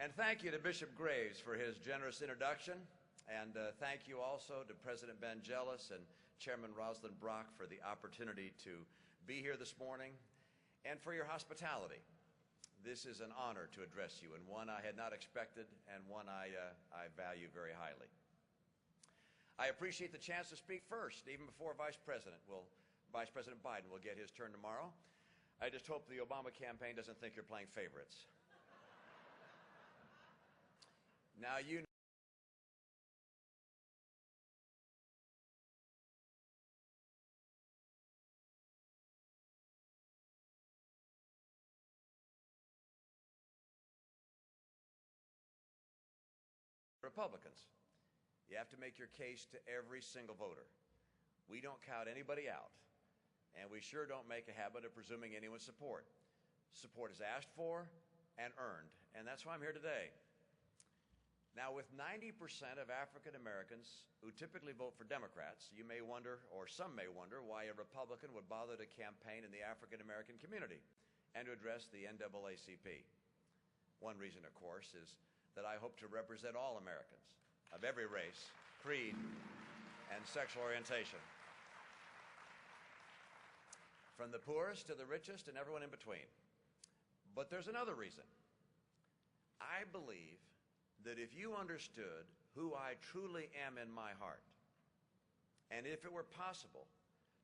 And thank you to Bishop Graves for his generous introduction. And thank you also to President Ben Jealous and Chairman Rosalind Brock for the opportunity to be here this morning and for your hospitality. This is an honor to address you, and one I had not expected and one I value very highly. I appreciate the chance to speak first, even before Vice President Biden will get his turn tomorrow. I just hope the Obama campaign doesn't think you're playing favorites. Now, you know Republicans. You have to make your case to every single voter. We don't count anybody out, and we sure don't make a habit of presuming anyone's support. Support is asked for and earned, and that's why I'm here today. Now, with 90% of African Americans who typically vote for Democrats, you may wonder, or some may wonder, why a Republican would bother to campaign in the African American community and to address the NAACP. One reason, of course, is that I hope to represent all Americans of every race, creed, and sexual orientation, from the poorest to the richest and everyone in between. But there's another reason. I believe that if you understood who I truly am in my heart, and if it were possible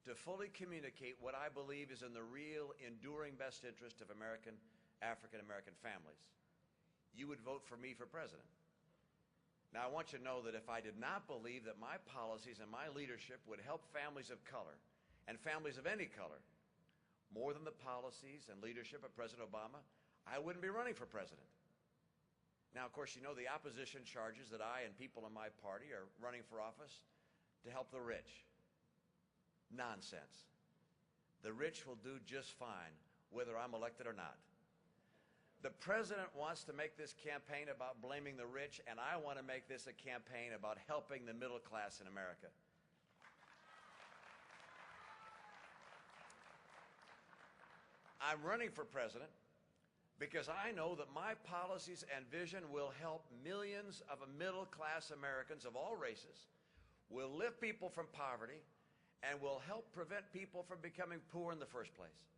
to fully communicate what I believe is in the real, enduring best interest of African American families, you would vote for me for president. Now, I want you to know that if I did not believe that my policies and my leadership would help families of color and families of any color more than the policies and leadership of President Obama, I wouldn't be running for president. Now, of course, you know the opposition charges that I and people in my party are running for office to help the rich. Nonsense. The rich will do just fine whether I'm elected or not. The president wants to make this campaign about blaming the rich, and I want to make this a campaign about helping the middle class in America. I'm running for president because I know that my policies and vision will help millions of middle-class Americans of all races, will lift people from poverty, and will help prevent people from becoming poor in the first place.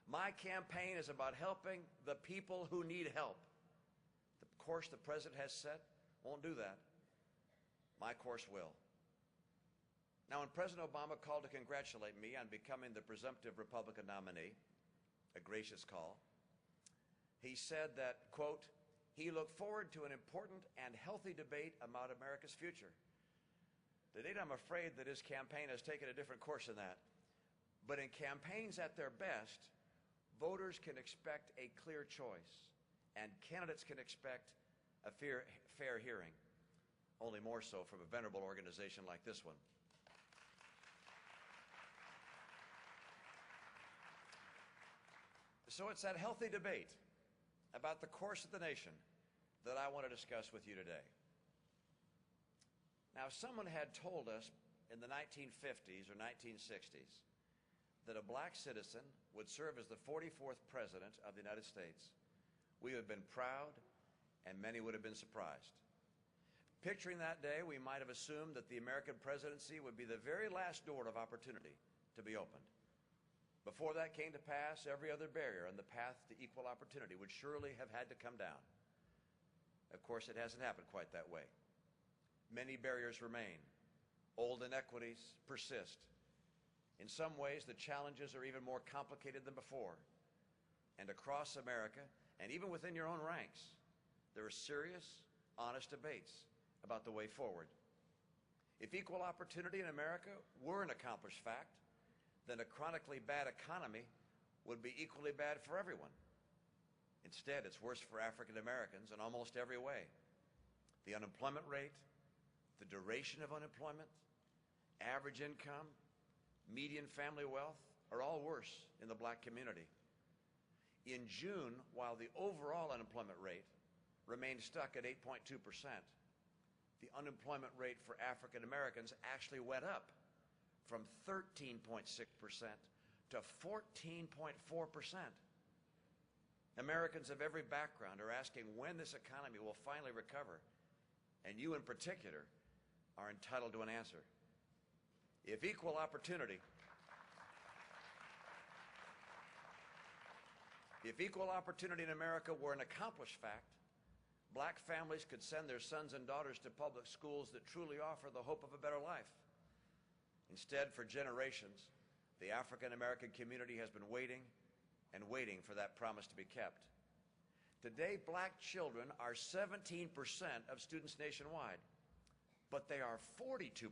My campaign is about helping the people who need help. The course the president has set won't do that. My course will. Now, when President Obama called to congratulate me on becoming the Presumptive Republican nominee, a gracious call, he said that, quote, he looked forward to an important and healthy debate about America's future. To date, I'm afraid that his campaign has taken a different course than that. But in campaigns at their best, voters can expect a clear choice, and candidates can expect a fair hearing, only more so from a venerable organization like this one. So it's that healthy debate about the course of the nation that I want to discuss with you today. Now, if someone had told us in the 1950s or 1960s that a black citizen would serve as the 44th president of the United States, we would have been proud, and many would have been surprised. Picturing that day, we might have assumed that the American presidency would be the very last door of opportunity to be opened. Before that came to pass, every other barrier on the path to equal opportunity would surely have had to come down. Of course, it hasn't happened quite that way. Many barriers remain. Old inequities persist. In some ways, the challenges are even more complicated than before. And across America, and even within your own ranks, there are serious, honest debates about the way forward. If equal opportunity in America were an accomplished fact, then a chronically bad economy would be equally bad for everyone. Instead, it's worse for African Americans in almost every way. The unemployment rate, the duration of unemployment, average income, median family wealth are all worse in the black community. In June, while the overall unemployment rate remained stuck at 8.2%, the unemployment rate for African Americans actually went up from 13.6% to 14.4%. Americans of every background are asking when this economy will finally recover, and you in particular are entitled to an answer. If equal opportunity in America were an accomplished fact, black families could send their sons and daughters to public schools that truly offer the hope of a better life. Instead, for generations, the African American community has been waiting and waiting for that promise to be kept. Today, black children are 17% of students nationwide, but they are 42%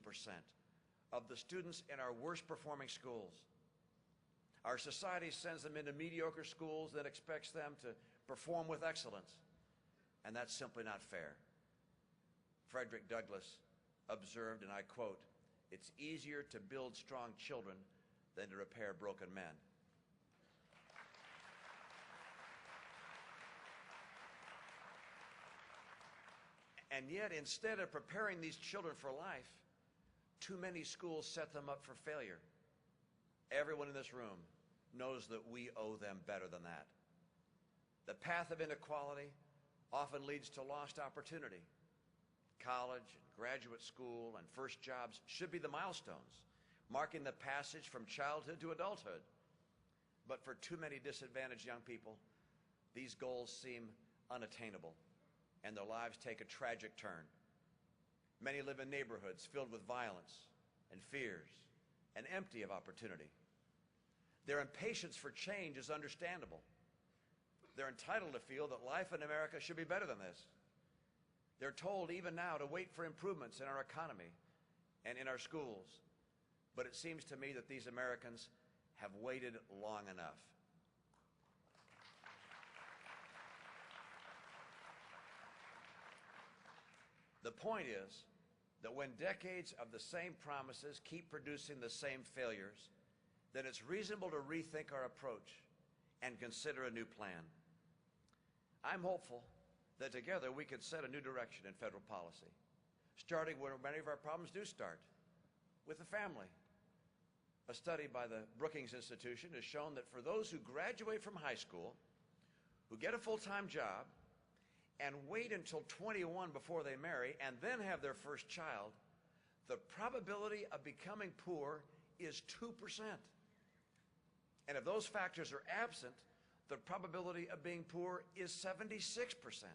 of the students in our worst performing schools. Our society sends them into mediocre schools that expects them to perform with excellence, and that's simply not fair. Frederick Douglass observed, and I quote, "It's easier to build strong children than to repair broken men." And yet, instead of preparing these children for life, too many schools set them up for failure. Everyone in this room knows that we owe them better than that. The path of inequality often leads to lost opportunity. College, graduate school, and first jobs should be the milestones, marking the passage from childhood to adulthood. But for too many disadvantaged young people, these goals seem unattainable, and their lives take a tragic turn. Many live in neighborhoods filled with violence and fears and empty of opportunity. Their impatience for change is understandable. They're entitled to feel that life in America should be better than this. They're told even now to wait for improvements in our economy and in our schools. But it seems to me that these Americans have waited long enough. The point is that when decades of the same promises keep producing the same failures, then it's reasonable to rethink our approach and consider a new plan. I'm hopeful that together we could set a new direction in federal policy, starting where many of our problems do start, with the family. A study by the Brookings Institution has shown that for those who graduate from high school, who get a full-time job, and wait until 21 before they marry and then have their first child, the probability of becoming poor is 2%. And if those factors are absent, the probability of being poor is 76%.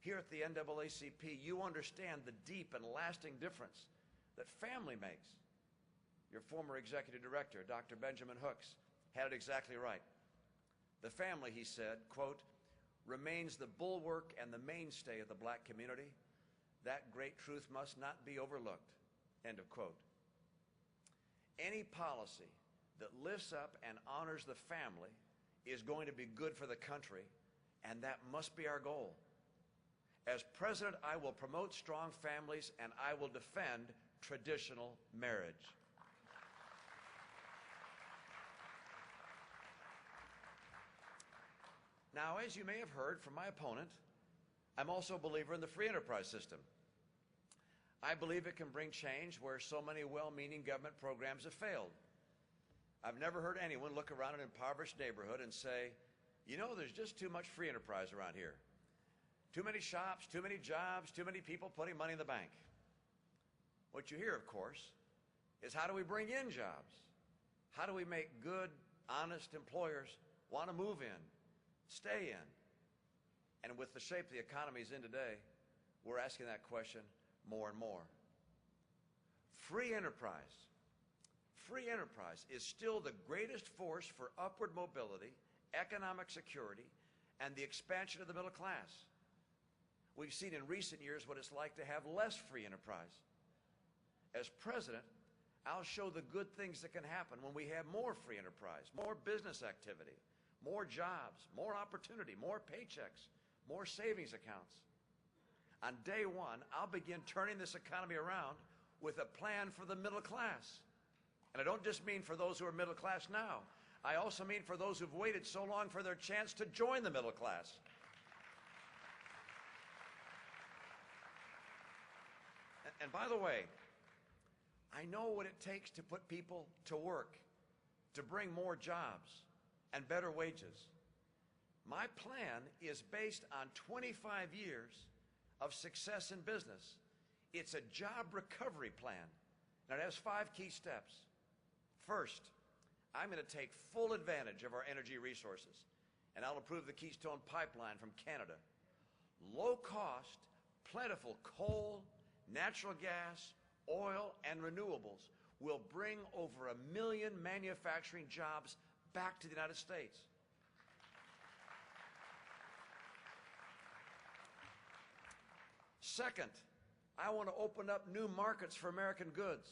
Here at the NAACP, you understand the deep and lasting difference that family makes. Your former executive director, Dr. Benjamin Hooks, had it exactly right. The family, he said, quote, "remains the bulwark and the mainstay of the black community. That great truth must not be overlooked," end of quote. Any policy that lifts up and honors the family is going to be good for the country, and that must be our goal. As president, I will promote strong families and I will defend traditional marriage. Now, as you may have heard from my opponent, I'm also a believer in the free enterprise system. I believe it can bring change where so many well-meaning government programs have failed. I've never heard anyone look around an impoverished neighborhood and say, you know, there's just too much free enterprise around here. Too many shops, too many jobs, too many people putting money in the bank. What you hear, of course, is how do we bring in jobs? How do we make good, honest employers want to move in, stay in? And with the shape the economy is in today, we're asking that question more and more. Free enterprise is still the greatest force for upward mobility, economic security, and the expansion of the middle class. We've seen in recent years what it's like to have less free enterprise. As president, I'll show the good things that can happen when we have more free enterprise, more business activity, more jobs, more opportunity, more paychecks, more savings accounts. On day one, I'll begin turning this economy around with a plan for the middle class. And I don't just mean for those who are middle class now. I also mean for those who've waited so long for their chance to join the middle class. And by the way, I know what it takes to put people to work, to bring more jobs and better wages. My plan is based on 25 years of success in business. It's a job recovery plan, and it has 5 key steps. First, I'm going to take full advantage of our energy resources, and I'll improve the Keystone Pipeline from Canada. Low-cost, plentiful coal, natural gas, oil, and renewables will bring over 1 million manufacturing jobs back to the United States. Second, I want to open up new markets for American goods.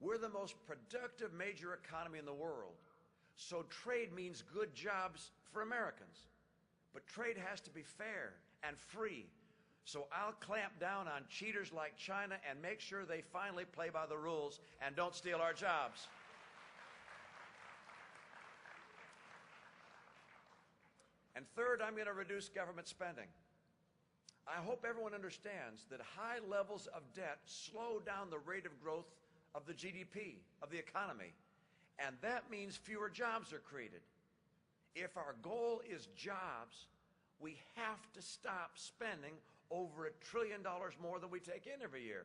We're the most productive major economy in the world, so trade means good jobs for Americans. But trade has to be fair and free, so I'll clamp down on cheaters like China and make sure they finally play by the rules and don't steal our jobs. And third, I'm going to reduce government spending. I hope everyone understands that high levels of debt slow down the rate of growth of the GDP, of the economy, and that means fewer jobs are created. If our goal is jobs, we have to stop spending over $1 trillion more than we take in every year.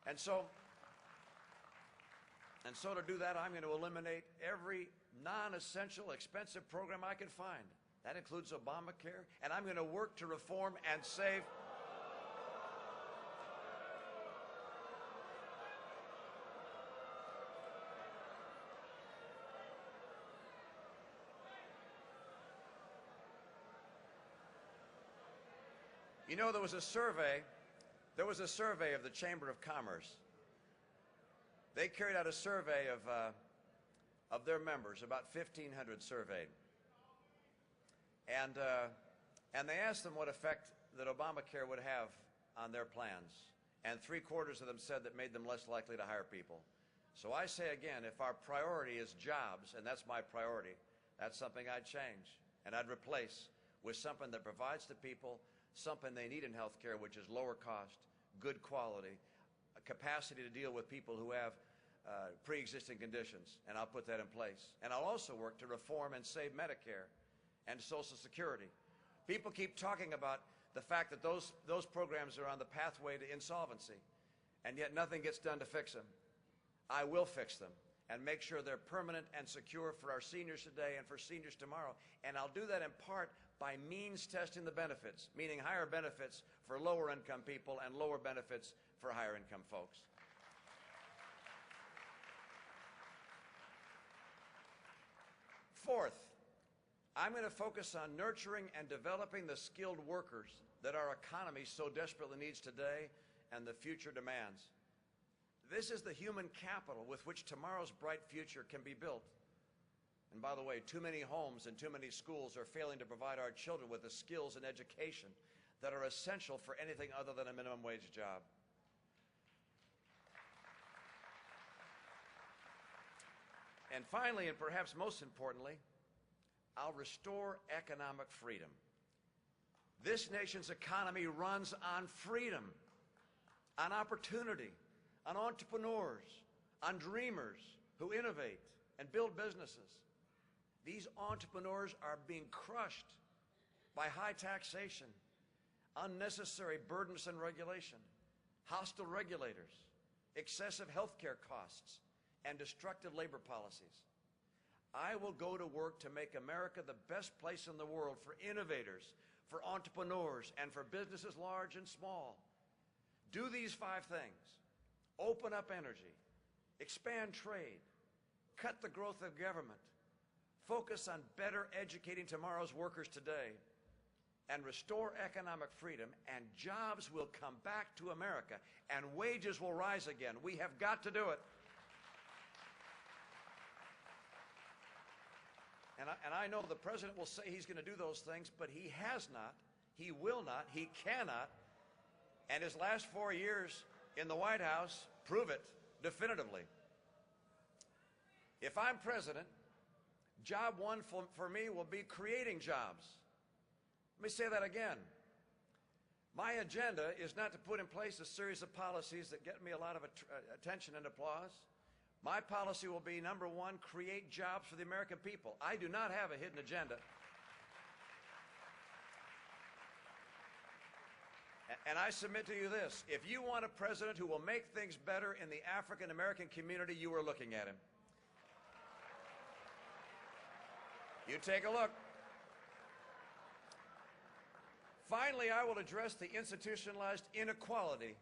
And so to do that, I'm going to eliminate every non-essential, expensive program I can find. That includes Obamacare, and I'm going to work to reform and save. You know, there was a survey of the Chamber of Commerce. They carried out a survey of their members, about 1,500 surveyed. And they asked them what effect that Obamacare would have on their plans. And 3/4 of them said that made them less likely to hire people. So I say again, if our priority is jobs, and that's my priority, that's something I'd change. And I'd replace with something that provides to people something they need in health care, which is lower cost, good quality, a capacity to deal with people who have pre-existing conditions. And I'll put that in place. And I'll also work to reform and save Medicare and Social Security. People keep talking about the fact that those programs are on the pathway to insolvency, and yet nothing gets done to fix them. I will fix them and make sure they're permanent and secure for our seniors today and for seniors tomorrow. And I'll do that in part by means testing the benefits, meaning higher benefits for lower income people and lower benefits for higher income folks. Fourth, I'm going to focus on nurturing and developing the skilled workers that our economy so desperately needs today and the future demands. This is the human capital with which tomorrow's bright future can be built. And by the way, too many homes and too many schools are failing to provide our children with the skills and education that are essential for anything other than a minimum wage job. And finally, and perhaps most importantly, I'll restore economic freedom. This nation's economy runs on freedom, on opportunity, on entrepreneurs, on dreamers who innovate and build businesses. These entrepreneurs are being crushed by high taxation, unnecessary burdensome regulation, hostile regulators, excessive health care costs, and destructive labor policies. I will go to work to make America the best place in the world for innovators, for entrepreneurs, and for businesses large and small. Do these 5 things. Open up energy, expand trade, cut the growth of government, focus on better educating tomorrow's workers today, and restore economic freedom, and jobs will come back to America, and wages will rise again. We have got to do it. And I know the president will say he's going to do those things, but he has not, he will not, he cannot, and his last 4 years in the White House prove it definitively. If I'm president, job one for me will be creating jobs. Let me say that again. My agenda is not to put in place a series of policies that get me a lot of attention and applause. My policy will be, number one, create jobs for the American people. I do not have a hidden agenda. And I submit to you this: if you want a president who will make things better in the African American community, you are looking at him. You take a look. Finally, I will address the institutionalized inequality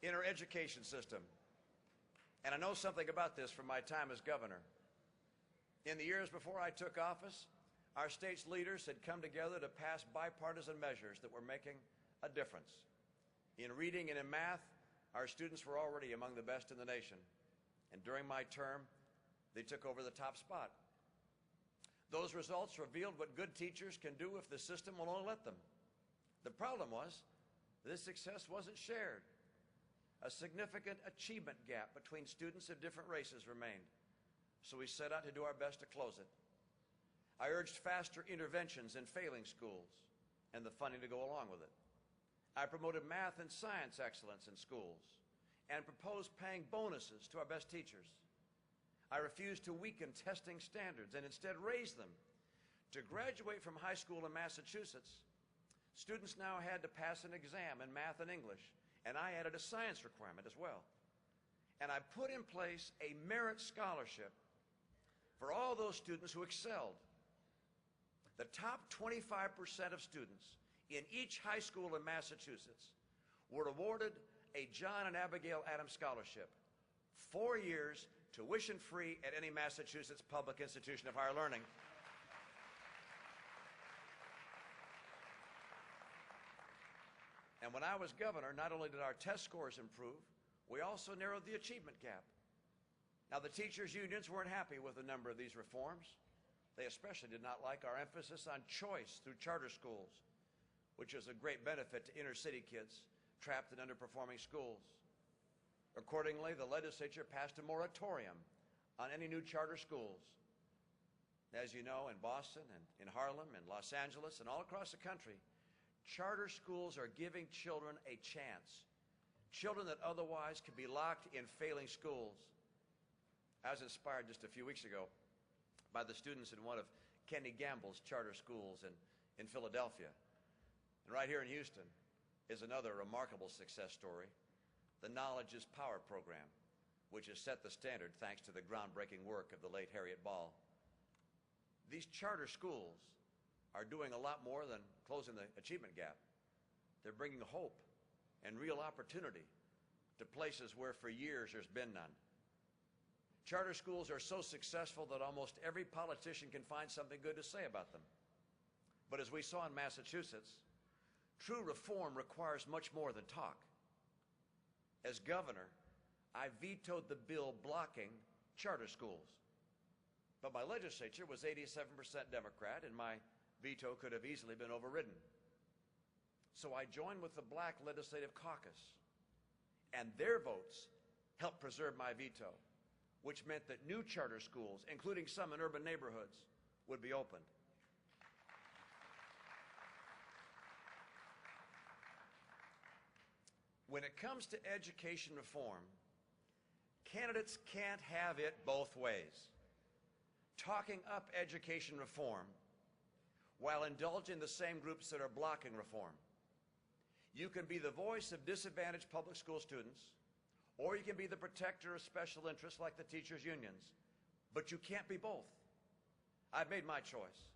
in our education system. And I know something about this from my time as governor. In the years before I took office, our state's leaders had come together to pass bipartisan measures that were making a difference. In reading and in math, our students were already among the best in the nation. And during my term, they took over the top spot. Those results revealed what good teachers can do if the system will only let them. The problem was, this success wasn't shared. A significant achievement gap between students of different races remained. So we set out to do our best to close it. I urged faster interventions in failing schools and the funding to go along with it. I promoted math and science excellence in schools and proposed paying bonuses to our best teachers. I refused to weaken testing standards and instead raise them. To graduate from high school in Massachusetts, students now had to pass an exam in math and English, and I added a science requirement as well. And I put in place a merit scholarship for all those students who excelled. The top 25% of students in each high school in Massachusetts were awarded a John and Abigail Adams Scholarship, 4 years, tuition-free at any Massachusetts public institution of higher learning. And when I was governor, not only did our test scores improve, we also narrowed the achievement gap. Now, the teachers' unions weren't happy with a number of these reforms. They especially did not like our emphasis on choice through charter schools, which is a great benefit to inner-city kids trapped in underperforming schools. Accordingly, the legislature passed a moratorium on any new charter schools. As you know, in Boston and in Harlem and Los Angeles and all across the country, charter schools are giving children a chance, children that otherwise could be locked in failing schools. I was inspired just a few weeks ago by the students in one of Kenny Gamble's charter schools in Philadelphia. And right here in Houston is another remarkable success story, the Knowledge is Power program, which has set the standard thanks to the groundbreaking work of the late Harriet Ball. These charter schools are doing a lot more than closing the achievement gap. They're bringing hope and real opportunity to places where for years there's been none. Charter schools are so successful that almost every politician can find something good to say about them. But as we saw in Massachusetts, true reform requires much more than talk. As governor, I vetoed the bill blocking charter schools. But my legislature was 87% Democrat, and my veto could have easily been overridden. So I joined with the Black Legislative Caucus, and their votes helped preserve my veto, which meant that new charter schools, including some in urban neighborhoods, would be opened. When it comes to education reform, candidates can't have it both ways. Talking up education reform while indulging the same groups that are blocking reform. You can be the voice of disadvantaged public school students, or you can be the protector of special interests like the teachers' unions, but you can't be both. I've made my choice.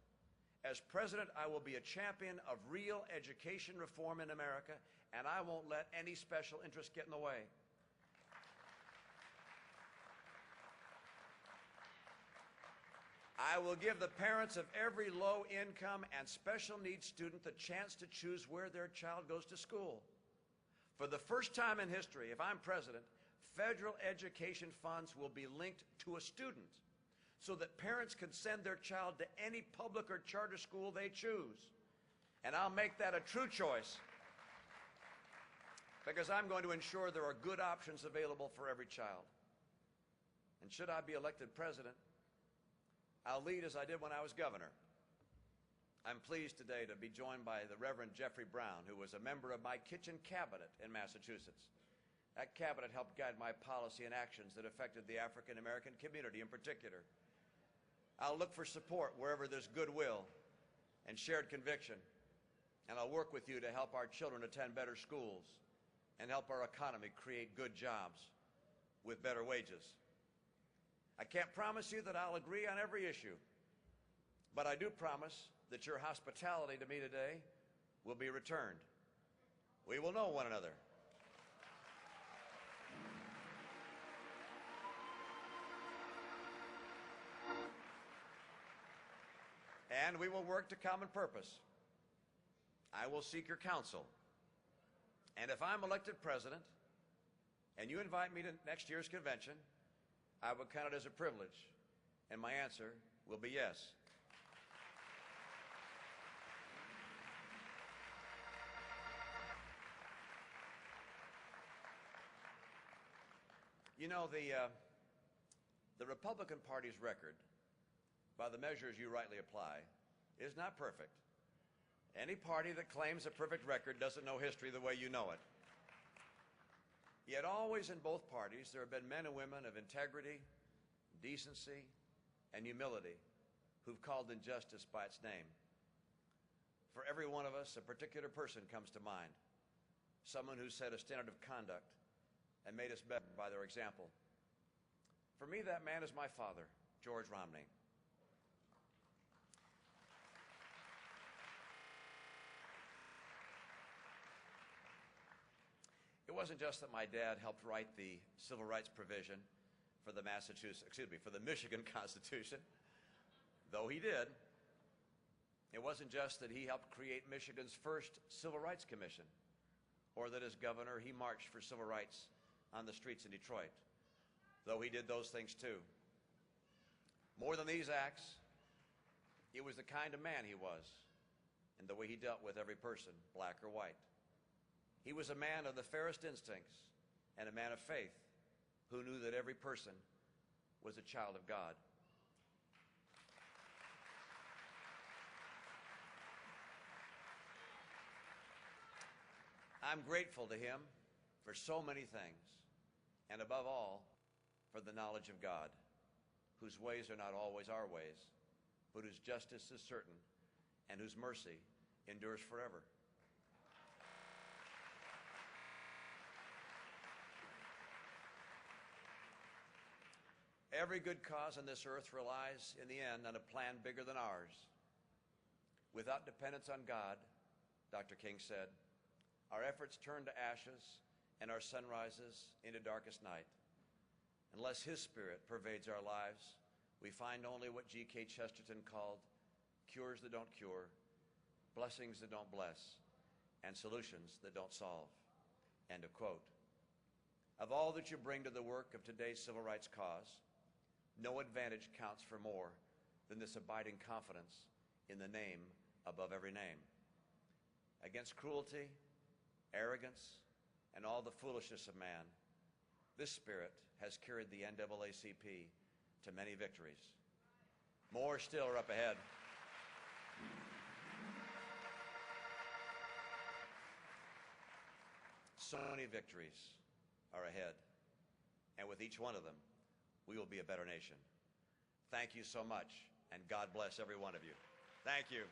As president, I will be a champion of real education reform in America, and I won't let any special interest get in the way. I will give the parents of every low-income and special needs student the chance to choose where their child goes to school. For the first time in history, if I'm president, federal education funds will be linked to a student so that parents can send their child to any public or charter school they choose. And I'll make that a true choice because I'm going to ensure there are good options available for every child. And should I be elected president, I'll lead as I did when I was governor. I'm pleased today to be joined by the Reverend Jeffrey Brown, who was a member of my kitchen cabinet in Massachusetts. That cabinet helped guide my policy and actions that affected the African American community in particular. I'll look for support wherever there's goodwill and shared conviction. And I'll work with you to help our children attend better schools and help our economy create good jobs with better wages. I can't promise you that I'll agree on every issue, but I do promise that your hospitality to me today will be returned. We will know one another. And we will work to common purpose. I will seek your counsel. And if I'm elected president and you invite me to next year's convention, I would count it as a privilege. And my answer will be yes. You know, the Republican Party's record, by the measures you rightly apply, is not perfect. Any party that claims a perfect record doesn't know history the way you know it. Yet always in both parties there have been men and women of integrity, decency, and humility who've called injustice by its name. For every one of us, a particular person comes to mind, someone who set a standard of conduct and made us better by their example. For me, that man is my father, George Romney. It wasn't just that my dad helped write the civil rights provision for the Michigan Constitution, though he did. It wasn't just that he helped create Michigan's first Civil Rights Commission, or that as governor he marched for civil rights on the streets in Detroit, though he did those things too. More than these acts, it was the kind of man he was and the way he dealt with every person, black or white. He was a man of the fairest instincts and a man of faith who knew that every person was a child of God. I'm grateful to him for so many things, and above all, for the knowledge of God, whose ways are not always our ways, but whose justice is certain and whose mercy endures forever. Every good cause on this earth relies, in the end, on a plan bigger than ours. Without dependence on God, Dr. King said, our efforts turn to ashes and our sunrises into darkest night. Unless his spirit pervades our lives, we find only what G.K. Chesterton called cures that don't cure, blessings that don't bless, and solutions that don't solve. End of quote. Of all that you bring to the work of today's civil rights cause, no advantage counts for more than this abiding confidence in the name above every name. Against cruelty, arrogance, and all the foolishness of man, this spirit has carried the NAACP to many victories. More still are up ahead. So many victories are ahead, and with each one of them, we will be a better nation. Thank you so much, and God bless every one of you. Thank you.